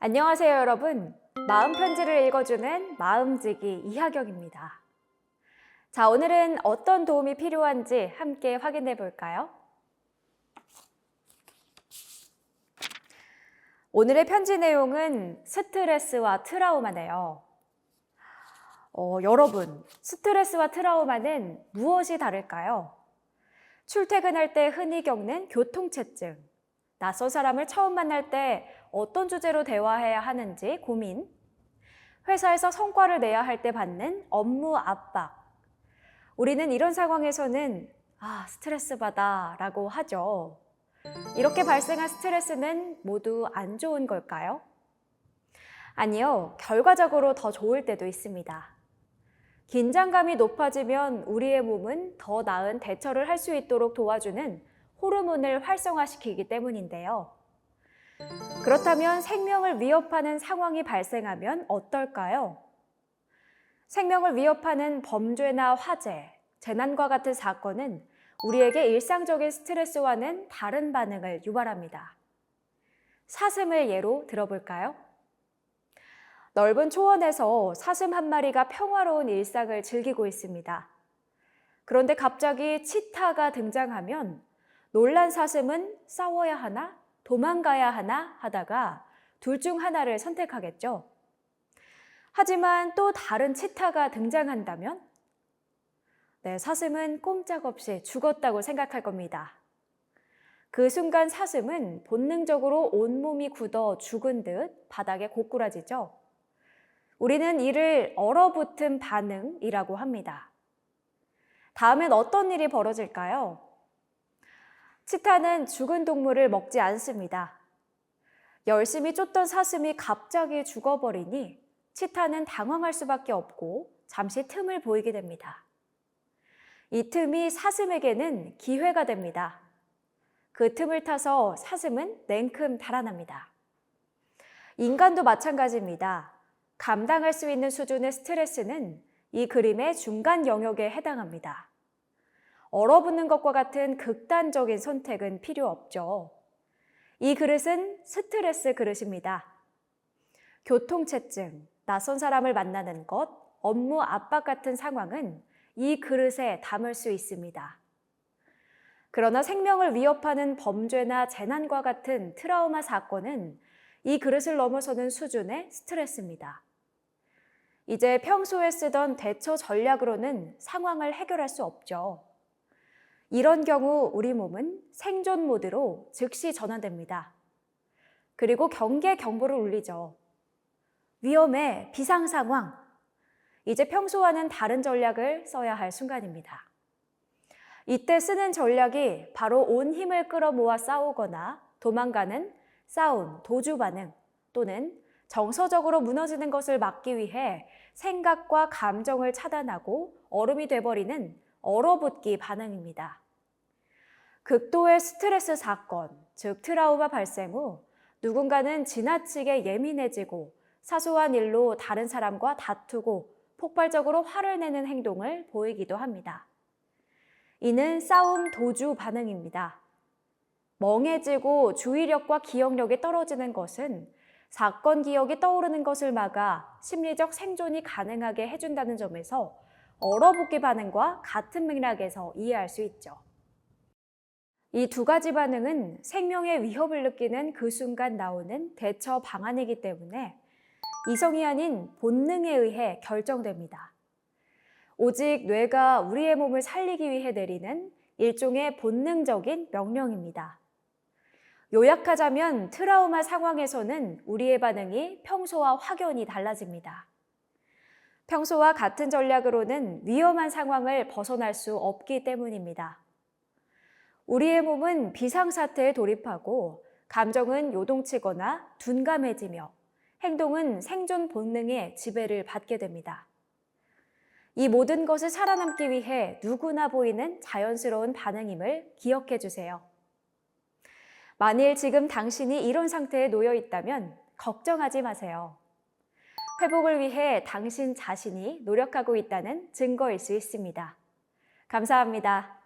안녕하세요, 여러분. 마음 편지를 읽어주는 마음지기 이하경입니다. 자, 오늘은 어떤 도움이 필요한지 함께 확인해 볼까요? 오늘의 편지 내용은 스트레스와 트라우마네요. 여러분, 스트레스와 트라우마는 무엇이 다를까요? 출퇴근할 때 흔히 겪는 교통체증, 낯선 사람을 처음 만날 때 어떤 주제로 대화해야 하는지 고민, 회사에서 성과를 내야 할 때 받는 업무 압박. 우리는 이런 상황에서는 스트레스 받아 라고 하죠. 이렇게 발생한 스트레스는 모두 안 좋은 걸까요? 아니요, 결과적으로 더 좋을 때도 있습니다. 긴장감이 높아지면 우리의 몸은 더 나은 대처를 할 수 있도록 도와주는 호르몬을 활성화시키기 때문인데요. 그렇다면 생명을 위협하는 상황이 발생하면 어떨까요? 생명을 위협하는 범죄나 화재, 재난과 같은 사건은 우리에게 일상적인 스트레스와는 다른 반응을 유발합니다. 사슴을 예로 들어볼까요? 넓은 초원에서 사슴 한 마리가 평화로운 일상을 즐기고 있습니다. 그런데 갑자기 치타가 등장하면 놀란 사슴은 싸워야 하나, 도망가야 하나 하다가 둘 중 하나를 선택하겠죠. 하지만 또 다른 치타가 등장한다면 사슴은 꼼짝없이 죽었다고 생각할 겁니다. 그 순간 사슴은 본능적으로 온몸이 굳어 죽은 듯 바닥에 고꾸라지죠. 우리는 이를 얼어붙은 반응이라고 합니다. 다음엔 어떤 일이 벌어질까요? 치타는 죽은 동물을 먹지 않습니다. 열심히 쫓던 사슴이 갑자기 죽어버리니 치타는 당황할 수밖에 없고 잠시 틈을 보이게 됩니다. 이 틈이 사슴에게는 기회가 됩니다. 그 틈을 타서 사슴은 냉큼 달아납니다. 인간도 마찬가지입니다. 감당할 수 있는 수준의 스트레스는 이 그림의 중간 영역에 해당합니다. 얼어붙는 것과 같은 극단적인 선택은 필요 없죠. 이 그릇은 스트레스 그릇입니다. 교통체증, 낯선 사람을 만나는 것, 업무 압박 같은 상황은 이 그릇에 담을 수 있습니다. 그러나 생명을 위협하는 범죄나 재난과 같은 트라우마 사건은 이 그릇을 넘어서는 수준의 스트레스입니다. 이제 평소에 쓰던 대처 전략으로는 상황을 해결할 수 없죠. 이런 경우 우리 몸은 생존 모드로 즉시 전환됩니다. 그리고 경계 경보를 울리죠. 위험해, 비상 상황. 이제 평소와는 다른 전략을 써야 할 순간입니다. 이때 쓰는 전략이 바로 온 힘을 끌어모아 싸우거나 도망가는 싸움, 도주 반응 또는 정서적으로 무너지는 것을 막기 위해 생각과 감정을 차단하고 얼음이 돼버리는 얼어붙기 반응입니다. 극도의 스트레스 사건, 즉 트라우마 발생 후 누군가는 지나치게 예민해지고 사소한 일로 다른 사람과 다투고 폭발적으로 화를 내는 행동을 보이기도 합니다. 이는 싸움 도주 반응입니다. 멍해지고 주의력과 기억력이 떨어지는 것은 사건 기억이 떠오르는 것을 막아 심리적 생존이 가능하게 해준다는 점에서 얼어붙기 반응과 같은 맥락에서 이해할 수 있죠. 이 두 가지 반응은 생명의 위협을 느끼는 그 순간 나오는 대처 방안이기 때문에 이성이 아닌 본능에 의해 결정됩니다. 오직 뇌가 우리의 몸을 살리기 위해 내리는 일종의 본능적인 명령입니다. 요약하자면 트라우마 상황에서는 우리의 반응이 평소와 확연히 달라집니다. 평소와 같은 전략으로는 위험한 상황을 벗어날 수 없기 때문입니다. 우리의 몸은 비상사태에 돌입하고 감정은 요동치거나 둔감해지며 행동은 생존 본능의 지배를 받게 됩니다. 이 모든 것을 살아남기 위해 누구나 보이는 자연스러운 반응임을 기억해 주세요. 만일 지금 당신이 이런 상태에 놓여 있다면 걱정하지 마세요. 회복을 위해 당신 자신이 노력하고 있다는 증거일 수 있습니다. 감사합니다.